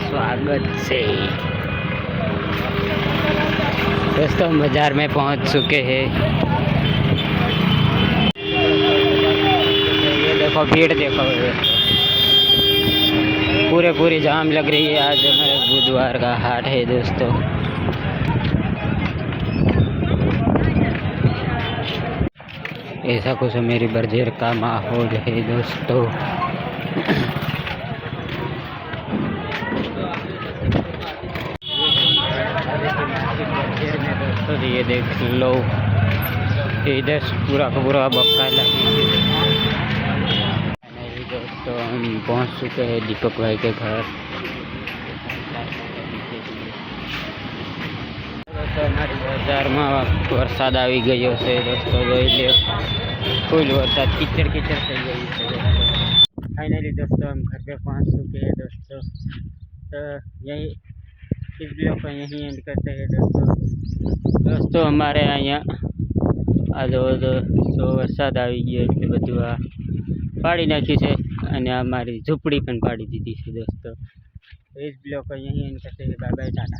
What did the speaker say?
स्वागत से दोस्तों बाजार में पहुंच चुके हैं। ये देखो भीड़ देखो, पूरी जाम लग रही है। आज हमारे बुधवार का हाट है दोस्तों। ऐसा कुछ मेरी बरजेर का माहौल है दोस्तों। दोस्तों ये देख लो, इधर पूरा का पूरा बक्का लगी। दोस्तों हम पहुंच चुके हैं दीपक भाई के घर। दोस्तों हमारी बाजार में वरसाद આવી ગયો છે दोस्तों। જોઈ લો फुल वरसाद, कीचड़ થઈ ગઈ છે। फाइनली दोस्तों हम घर पे पहुंच चुके हैं दोस्तों। तो यही इस वीडियो को यहीं एंड करते हैं दोस्तों। हमारे यहाँ आज वरसाद આવી ગયો એટલે બધું આ પાડી નાખ્યું છે અને અમારી ઝૂંપડી પણ પાડી દીધી છે दोस्तों। इस वीडियो को यहीं एंड करते हैं। Bye bye, Tata.